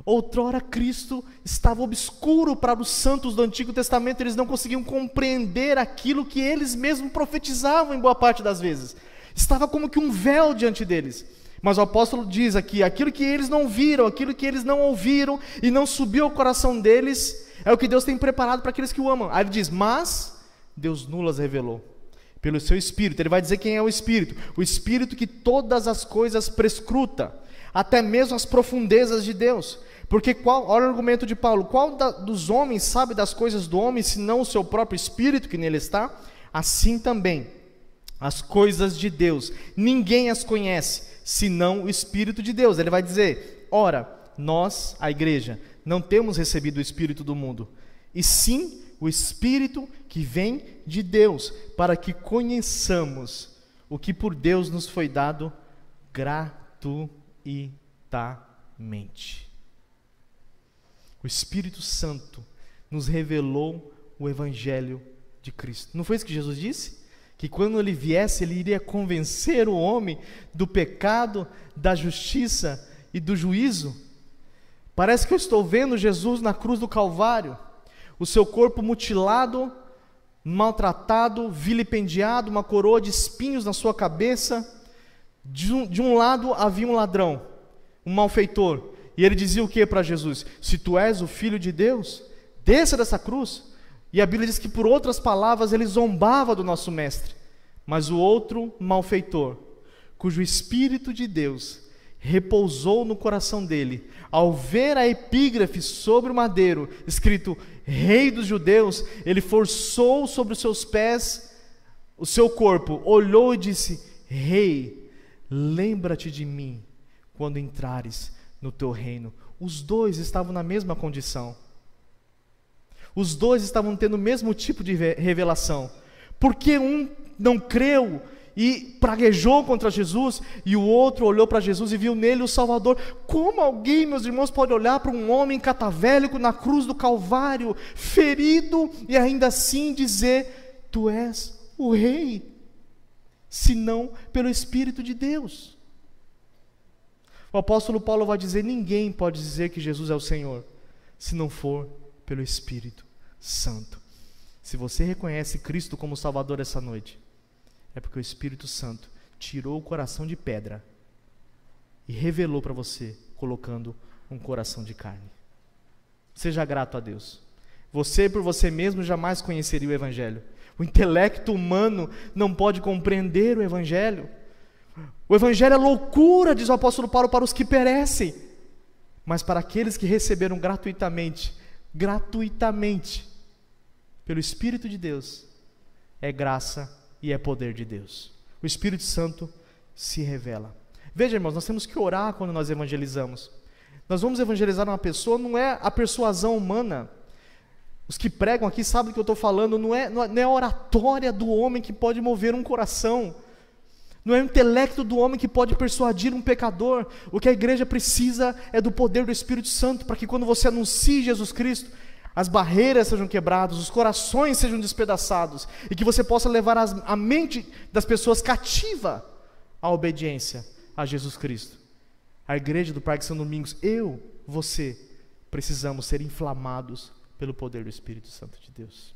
Outrora Cristo estava obscuro para os santos do Antigo Testamento, eles não conseguiam compreender aquilo que eles mesmos profetizavam em boa parte das vezes, estava como que um véu diante deles. Mas o apóstolo diz aqui, aquilo que eles não viram, aquilo que eles não ouviram e não subiu ao coração deles, é o que Deus tem preparado para aqueles que o amam. Aí ele diz, mas Deus nulas revelou pelo seu Espírito. Ele vai dizer quem é o Espírito que todas as coisas prescruta, até mesmo as profundezas de Deus. Porque olha o argumento de Paulo, qual dos homens sabe das coisas do homem, senão o seu próprio Espírito que nele está? Assim também, as coisas de Deus, ninguém as conhece, senão o Espírito de Deus. Ele vai dizer, ora, nós, a igreja, não temos recebido o Espírito do mundo, e sim o Espírito que vem de Deus, para que conheçamos o que por Deus nos foi dado gratuitamente. O Espírito Santo nos revelou o Evangelho de Cristo. Não foi isso que Jesus disse? Que quando ele viesse, ele iria convencer o homem do pecado, da justiça e do juízo. Parece que eu estou vendo Jesus na cruz do Calvário, o seu corpo mutilado, maltratado, vilipendiado, uma coroa de espinhos na sua cabeça. De um lado havia um ladrão, um malfeitor, e ele dizia o que para Jesus? Se tu és o Filho de Deus, desça dessa cruz. E a Bíblia diz que por outras palavras ele zombava do nosso mestre. Mas o outro malfeitor, cujo Espírito de Deus repousou no coração dele, ao ver a epígrafe sobre o madeiro, escrito Rei dos Judeus, ele forçou sobre os seus pés o seu corpo, olhou e disse, Rei, lembra-te de mim quando entrares no teu reino. Os dois estavam na mesma condição. Os dois estavam tendo o mesmo tipo de revelação. Porque um não creu e praguejou contra Jesus, e o outro olhou para Jesus e viu nele o Salvador. Como alguém, meus irmãos, pode olhar para um homem catavélico na cruz do Calvário, ferido, e ainda assim dizer, tu és o Rei, senão pelo Espírito de Deus? O apóstolo Paulo vai dizer, ninguém pode dizer que Jesus é o Senhor, se não for pelo Espírito Santo. Se você reconhece Cristo como Salvador essa noite, é porque o Espírito Santo tirou o coração de pedra e revelou para você, colocando um coração de carne. Seja grato a Deus. Você por você mesmo jamais conheceria o Evangelho. O intelecto humano não pode compreender o Evangelho. O Evangelho é loucura, diz o apóstolo Paulo, para os que perecem, mas para aqueles que receberam gratuitamente, pelo Espírito de Deus, é graça e é poder de Deus. O Espírito Santo se revela. Veja, irmãos, nós temos que orar quando nós evangelizamos. Nós vamos evangelizar uma pessoa, não é a persuasão humana. Os que pregam aqui sabem do que eu estou falando, não é a oratória do homem que pode mover um coração. Não é o intelecto do homem que pode persuadir um pecador. O que a igreja precisa é do poder do Espírito Santo, para que quando você anuncie Jesus Cristo, as barreiras sejam quebradas, os corações sejam despedaçados, e que você possa levar a mente das pessoas cativa à obediência a Jesus Cristo. A igreja do Parque São Domingos, você, precisamos ser inflamados pelo poder do Espírito Santo de Deus.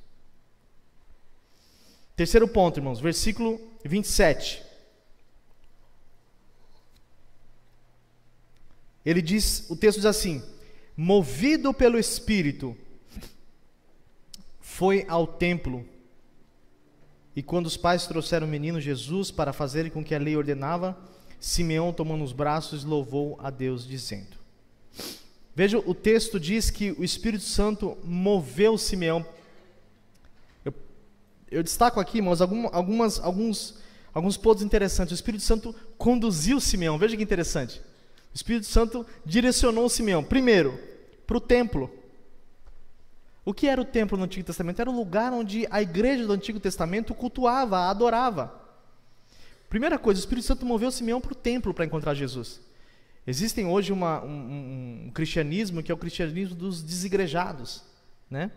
Terceiro ponto, irmãos, versículo 27. O texto diz assim, movido pelo Espírito, foi ao templo, e quando os pais trouxeram o menino Jesus para fazerem com que a lei ordenava, Simeão, tomando os braços, louvou a Deus, dizendo. Veja, o texto diz que o Espírito Santo moveu Simeão. Eu destaco aqui, irmãos, alguns pontos interessantes. O Espírito Santo conduziu Simeão, veja que interessante. O Espírito Santo direcionou Simeão, primeiro, para o templo. O que era o templo no Antigo Testamento? Era o lugar onde a igreja do Antigo Testamento cultuava, adorava. Primeira coisa, o Espírito Santo moveu Simeão para o templo para encontrar Jesus. Existem hoje um cristianismo que é o cristianismo dos desigrejados, né?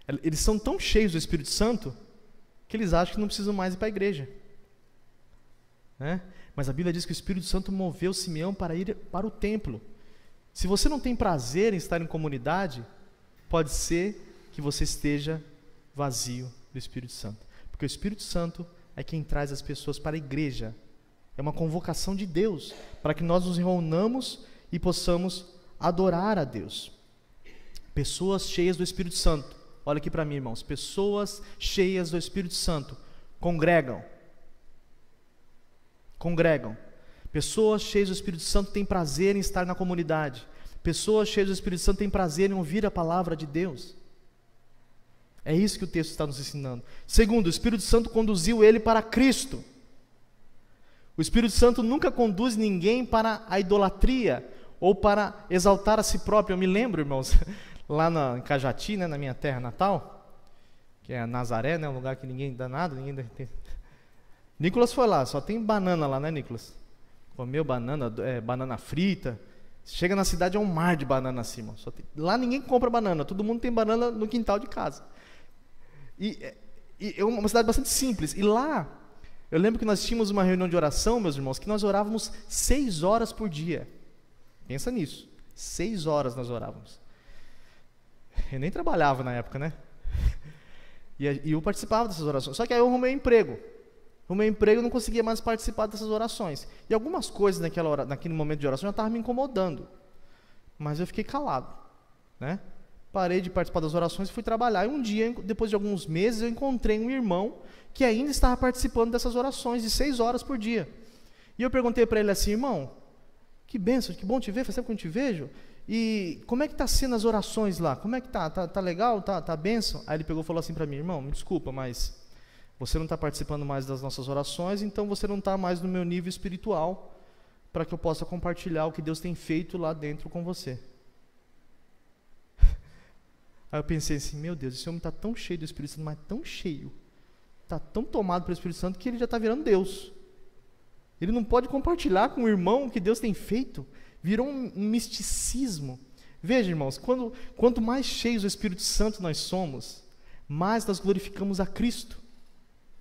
Eles são tão cheios do Espírito Santo que eles acham que não precisam mais ir para a igreja, né? Mas a Bíblia diz que o Espírito Santo moveu Simeão para ir para o templo. Se você não tem prazer em estar em comunidade, pode ser que você esteja vazio do Espírito Santo. Porque o Espírito Santo é quem traz as pessoas para a igreja. É uma convocação de Deus para que nós nos reunamos e possamos adorar a Deus. Pessoas cheias do Espírito Santo. Olha aqui para mim, irmãos. Pessoas cheias do Espírito Santo congregam. Pessoas cheias do Espírito Santo têm prazer em estar na comunidade. Pessoas cheias do Espírito Santo têm prazer em ouvir a palavra de Deus. É isso que o texto está nos ensinando. Segundo, o Espírito Santo conduziu ele para Cristo. O Espírito Santo nunca conduz ninguém para a idolatria ou para exaltar a si próprio. Eu me lembro, irmãos, lá em Cajati, né, na minha terra natal, que é Nazaré, né, um lugar que ninguém dá nada, Nicolas foi lá, só tem banana lá, né, Nicolas? Comeu banana, banana frita. Chega na cidade, é um mar de banana assim, irmão. Lá ninguém compra banana, todo mundo tem banana no quintal de casa. E é uma cidade bastante simples. E lá, eu lembro que nós tínhamos uma reunião de oração, meus irmãos, que nós orávamos 6 horas por dia. Pensa nisso, 6 horas nós orávamos. Eu nem trabalhava na época, né? E eu participava dessas orações. Só que aí eu arrumei emprego. Eu não conseguia mais participar dessas orações. E algumas coisas naquele momento de oração já estavam me incomodando. Mas eu fiquei calado, né? Parei de participar das orações e fui trabalhar. E um dia, depois de alguns meses, eu encontrei um irmão que ainda estava participando dessas orações de 6 horas por dia. E eu perguntei para ele assim: irmão, que bênção, que bom te ver, faz tempo que eu não te vejo. E como é que está sendo as orações lá? Como é que tá? Tá legal? Tá bênção? Aí ele pegou e falou assim para mim: irmão, me desculpa, mas você não está participando mais das nossas orações, então você não está mais no meu nível espiritual para que eu possa compartilhar o que Deus tem feito lá dentro com você. Aí eu pensei assim: meu Deus, esse homem está tão cheio do Espírito Santo, mas tão cheio, está tão tomado pelo Espírito Santo que ele já está virando Deus. Ele não pode compartilhar com o irmão o que Deus tem feito. Virou um misticismo. Veja, irmãos, quanto mais cheios do Espírito Santo nós somos, mais nós glorificamos a Cristo,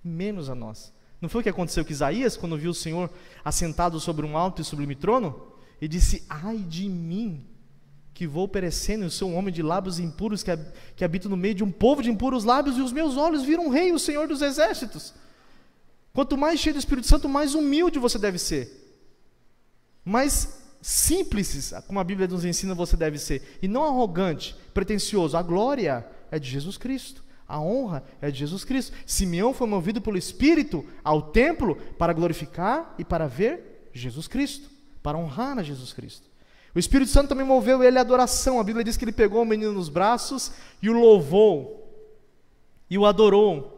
menos a nós. Não foi o que aconteceu com Isaías, quando viu o Senhor assentado sobre um alto e sublime trono? E disse: ai de mim, que vou perecendo, eu sou um homem de lábios impuros, que habito no meio de um povo de impuros lábios, e os meus olhos viram um rei, o Senhor dos exércitos. Quanto mais cheio do Espírito Santo, mais humilde você deve ser. Mais simples, como a Bíblia nos ensina, você deve ser. E não arrogante, pretensioso. A glória é de Jesus Cristo. A honra é de Jesus Cristo. Simeão foi movido pelo Espírito ao templo para glorificar e para ver Jesus Cristo, para honrar a Jesus Cristo. O Espírito Santo também moveu ele à adoração. A Bíblia diz que ele pegou o menino nos braços e o louvou e o adorou.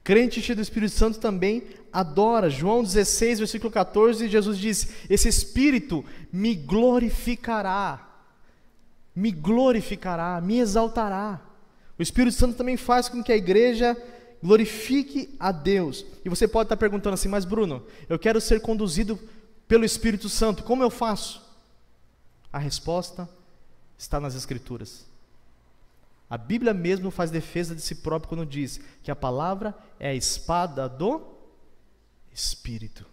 Crente cheio do Espírito Santo também adora. João 16, versículo 14, Jesus diz: esse Espírito me glorificará, me exaltará. O Espírito Santo também faz com que a igreja glorifique a Deus. E você pode estar perguntando assim: mas Bruno, eu quero ser conduzido pelo Espírito Santo, como eu faço? A resposta está nas Escrituras. A Bíblia mesmo faz defesa de si própria quando diz que a palavra é a espada do Espírito.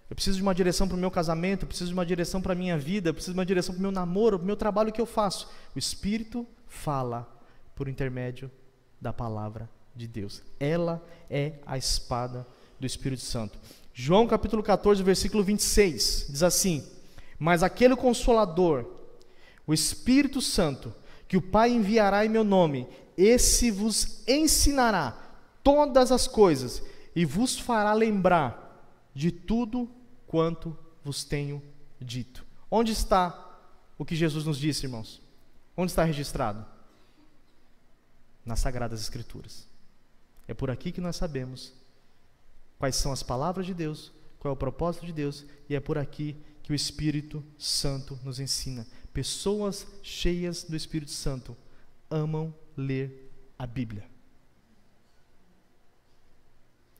Eu preciso de uma direção para o meu casamento, eu preciso de uma direção para a minha vida, eu preciso de uma direção para o meu namoro, para o meu trabalho que eu faço. O Espírito fala por intermédio da palavra de Deus. Ela é a espada do Espírito Santo. João capítulo 14, versículo 26, diz assim: mas aquele Consolador, o Espírito Santo, que o Pai enviará em meu nome, esse vos ensinará todas as coisas e vos fará lembrar de tudo quanto vos tenho dito. Onde está o que Jesus nos disse, irmãos? Onde está registrado? Nas Sagradas Escrituras. É por aqui que nós sabemos quais são as palavras de Deus, qual é o propósito de Deus, e é por aqui que o Espírito Santo nos ensina. Pessoas cheias do Espírito Santo amam ler a Bíblia.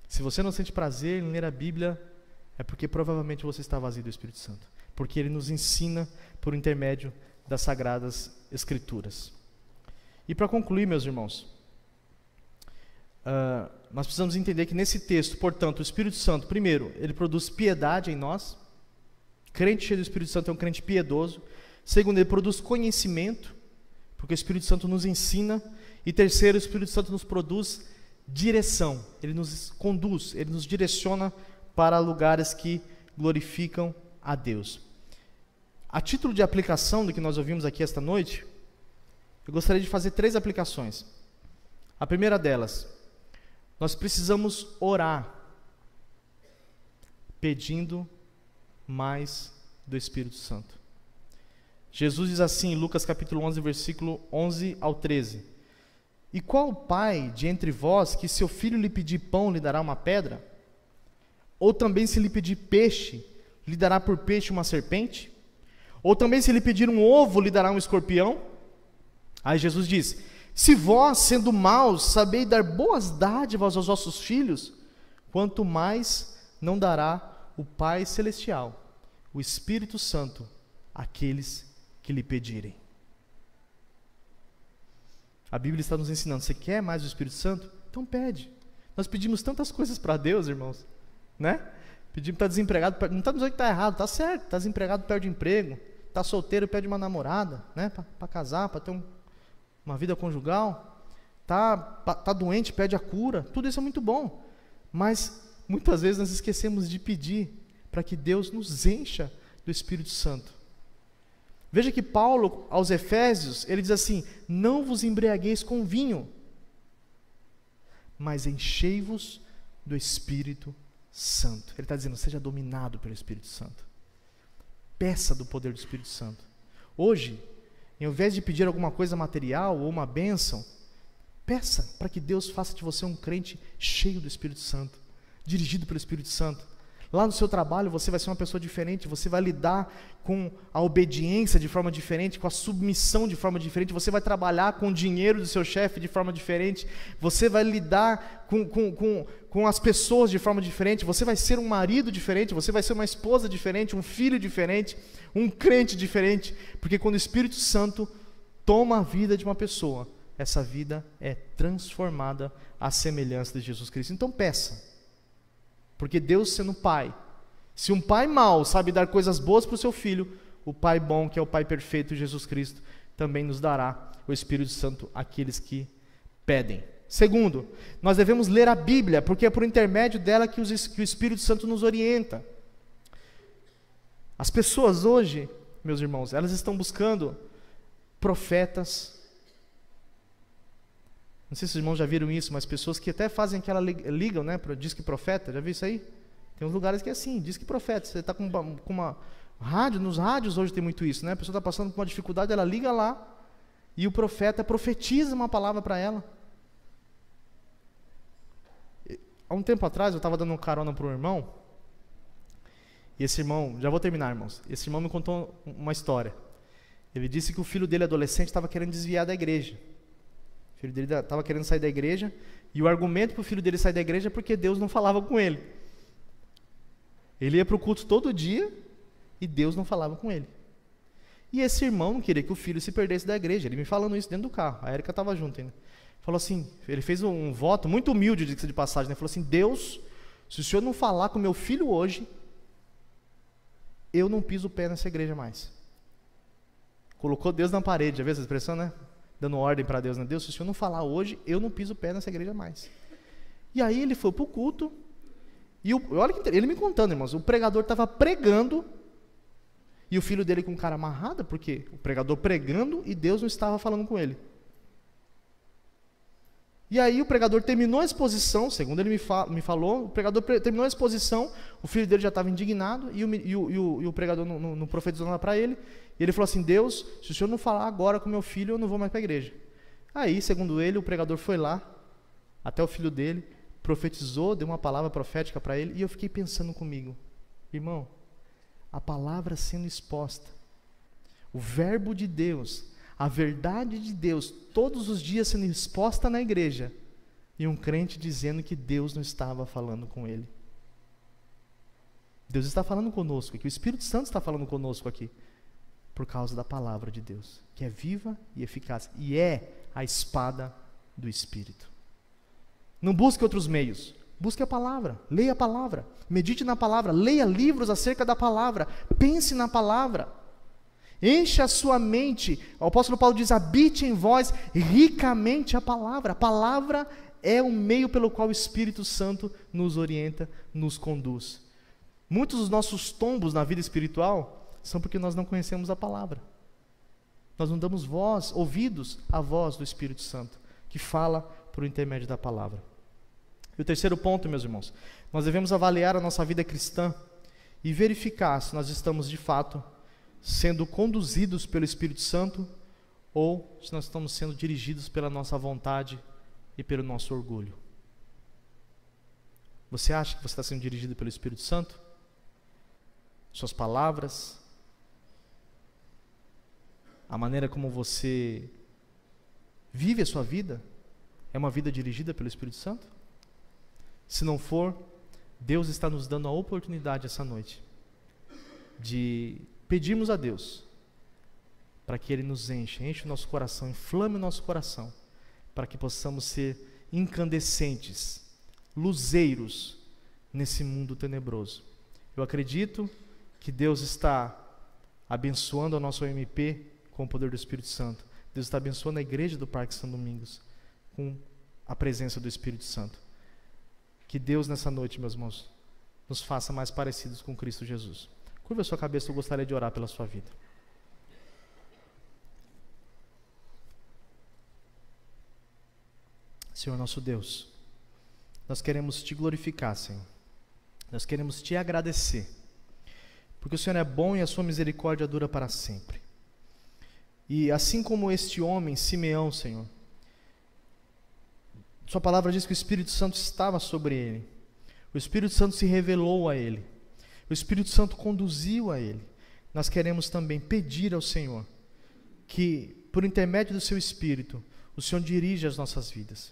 Se você não sente prazer em ler a Bíblia, é porque provavelmente você está vazio do Espírito Santo, porque ele nos ensina por intermédio das Sagradas Escrituras. E para concluir, meus irmãos, nós precisamos entender que nesse texto, portanto, o Espírito Santo, primeiro, ele produz piedade em nós. Crente cheio do Espírito Santo é um crente piedoso. Segundo, ele produz conhecimento, porque o Espírito Santo nos ensina. E terceiro, o Espírito Santo nos produz direção. Ele nos conduz, ele nos direciona para lugares que glorificam a Deus. A título de aplicação do que nós ouvimos aqui esta noite, eu gostaria de fazer 3 aplicações. A primeira delas, nós precisamos orar pedindo mais do Espírito Santo. Jesus diz assim em Lucas capítulo 11, versículo 11 ao 13: E qual pai de entre vós que seu filho lhe pedir pão lhe dará uma pedra? Ou também se lhe pedir peixe, lhe dará por peixe uma serpente? Ou também se lhe pedir um ovo, lhe dará um escorpião? Aí Jesus diz: Se vós, sendo maus, sabeis dar boas dádivas aos vossos filhos, quanto mais não dará o Pai Celestial, o Espírito Santo, àqueles que lhe pedirem. A Bíblia está nos ensinando: você quer mais do Espírito Santo? Então pede. Nós pedimos tantas coisas para Deus, irmãos, né? Pedimos para desempregado, não está dizendo que está errado, está certo. Está desempregado, perde emprego. Está solteiro, pede uma namorada, né? Para casar, para ter uma vida conjugal. Tá doente, pede a cura. Tudo isso é muito bom, mas muitas vezes nós esquecemos de pedir para que Deus nos encha do Espírito Santo. Veja que Paulo, aos Efésios, ele diz assim: não vos embriagueis com vinho, mas enchei-vos do Espírito Santo. Ele está dizendo: seja dominado pelo Espírito Santo. Peça do poder do Espírito Santo. Hoje, em vez de pedir alguma coisa material ou uma bênção, peça para que Deus faça de você um crente cheio do Espírito Santo, dirigido pelo Espírito Santo. Lá no seu trabalho você vai ser uma pessoa diferente, você vai lidar com a obediência de forma diferente, com a submissão de forma diferente, você vai trabalhar com o dinheiro do seu chefe de forma diferente, você vai lidar com as pessoas de forma diferente, você vai ser um marido diferente, você vai ser uma esposa diferente, um filho diferente, um crente diferente, porque quando o Espírito Santo toma a vida de uma pessoa, essa vida é transformada à semelhança de Jesus Cristo. Então peça. Porque Deus, sendo pai, se um pai mau sabe dar coisas boas para o seu filho, o pai bom, que é o pai perfeito, Jesus Cristo, também nos dará o Espírito Santo àqueles que pedem. Segundo, nós devemos ler a Bíblia, porque é por intermédio dela que o Espírito Santo nos orienta. As pessoas hoje, meus irmãos, elas estão buscando profetas. Não sei se os irmãos já viram isso, mas pessoas que até fazem aquela ligam, né, para disque profeta, já viu isso aí? Tem uns lugares que é assim, disque profeta, você está com uma rádio, nos rádios hoje tem muito isso, né? A pessoa está passando por uma dificuldade, ela liga lá, e o profeta profetiza uma palavra para ela. Há um tempo atrás, eu estava dando carona para um irmão, e esse irmão, já vou terminar, irmãos, esse irmão me contou uma história. Ele disse que o filho dele, adolescente, estava querendo desviar da igreja. O filho dele estava querendo sair da igreja, e o argumento para o filho dele sair da igreja é porque Deus não falava com ele. Ele ia para o culto todo dia, e Deus não falava com ele. E esse irmão não queria que o filho se perdesse da igreja, ele me falando isso dentro do carro, a Érica estava junto ainda. Falou assim, ele fez um voto muito humilde de passagem, né? Falou assim: Deus, se o Senhor não falar com meu filho hoje, eu não piso o pé nessa igreja mais. Colocou Deus na parede, já viu essa expressão, né? Dando ordem para Deus, né? Deus, se o Senhor não falar hoje, eu não piso o pé nessa igreja mais. E aí ele foi para o culto, e olha que ele me contando, irmãos, o pregador estava pregando, e o filho dele com cara amarrada, porque o pregador pregando e Deus não estava falando com ele. E aí o pregador terminou a exposição, segundo ele me falou, o pregador terminou a exposição, o filho dele já estava indignado, e o pregador não profetizou nada para ele, e ele falou assim: Deus, se o Senhor não falar agora com meu filho, eu não vou mais para a igreja. Aí, segundo ele, o pregador foi lá, até o filho dele, profetizou, deu uma palavra profética para ele, e eu fiquei pensando comigo, irmão, a palavra sendo exposta, o verbo de Deus, a verdade de Deus, todos os dias sendo exposta na igreja, e um crente dizendo que Deus não estava falando com ele. Deus está falando conosco aqui, o Espírito Santo está falando conosco aqui, por causa da palavra de Deus, que é viva e eficaz, e é a espada do Espírito. Não busque outros meios. Busque a palavra, leia a palavra, medite na palavra, leia livros acerca da palavra, pense na palavra. Enche a sua mente. O apóstolo Paulo diz: habite em vós ricamente a palavra. A palavra é o meio pelo qual o Espírito Santo nos orienta, nos conduz. Muitos dos nossos tombos na vida espiritual são porque nós não conhecemos a palavra. Nós não damos ouvidos à voz do Espírito Santo, que fala por intermédio da palavra. E o terceiro ponto, meus irmãos, nós devemos avaliar a nossa vida cristã e verificar se nós estamos de fato sendo conduzidos pelo Espírito Santo ou se nós estamos sendo dirigidos pela nossa vontade e pelo nosso orgulho. Você acha que você está sendo dirigido pelo Espírito Santo? Suas palavras, a maneira como você vive a sua vida, é uma vida dirigida pelo Espírito Santo? Se não for, Deus está nos dando a oportunidade essa noite de pedirmos a Deus para que Ele nos enche o nosso coração, inflame o nosso coração, para que possamos ser incandescentes, luzeiros nesse mundo tenebroso. Eu acredito que Deus está abençoando a nossa OMP com o poder do Espírito Santo. Deus está abençoando a igreja do Parque São Domingos com a presença do Espírito Santo. Que Deus nessa noite, meus irmãos, nos faça mais parecidos com Cristo Jesus. Curva a sua cabeça, eu gostaria de orar pela sua vida. Senhor nosso Deus, nós queremos Te glorificar, Senhor. Nós queremos Te agradecer, porque o Senhor é bom e a Sua misericórdia dura para sempre. E assim como este homem, Simeão, Senhor, Sua palavra diz que o Espírito Santo estava sobre ele. O Espírito Santo se revelou a ele. O Espírito Santo conduziu a ele. Nós queremos também pedir ao Senhor que, por intermédio do Seu Espírito, o Senhor dirija as nossas vidas.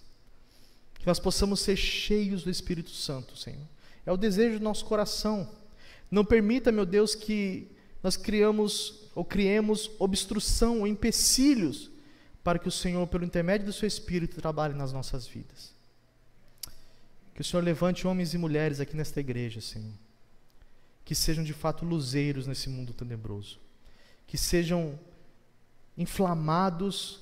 Que nós possamos ser cheios do Espírito Santo, Senhor. É o desejo do nosso coração. Não permita, meu Deus, que nós criemos obstrução ou empecilhos para que o Senhor, pelo intermédio do Seu Espírito, trabalhe nas nossas vidas. Que o Senhor levante homens e mulheres aqui nesta igreja, Senhor, que sejam de fato luzeiros nesse mundo tenebroso, que sejam inflamados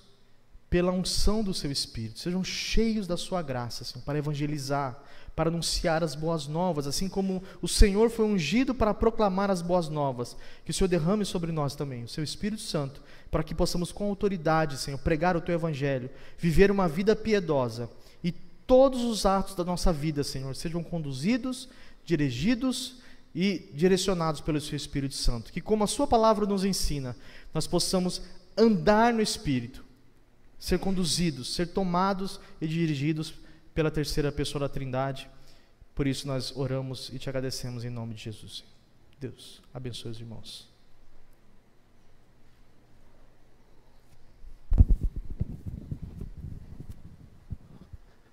pela unção do Seu Espírito, sejam cheios da Sua graça, Senhor, para evangelizar, para anunciar as boas novas, assim como o Senhor foi ungido para proclamar as boas novas, que o Senhor derrame sobre nós também o Seu Espírito Santo, para que possamos com autoridade, Senhor, pregar o Teu Evangelho, viver uma vida piedosa, e todos os atos da nossa vida, Senhor, sejam conduzidos, dirigidos e direcionados pelo Seu Espírito Santo, que como a Sua palavra nos ensina, nós possamos andar no Espírito, ser conduzidos, ser tomados e dirigidos pela terceira pessoa da Trindade. Por isso nós oramos e Te agradecemos em nome de Jesus. Deus, abençoe os irmãos.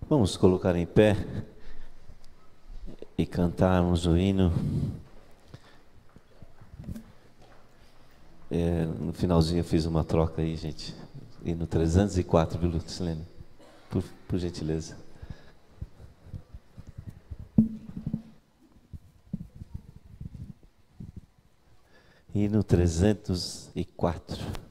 Vamos colocar em pé e cantarmos o hino. No finalzinho eu fiz uma troca aí, gente. Hino 304, viu, Lucilene? Por gentileza. Hino 304.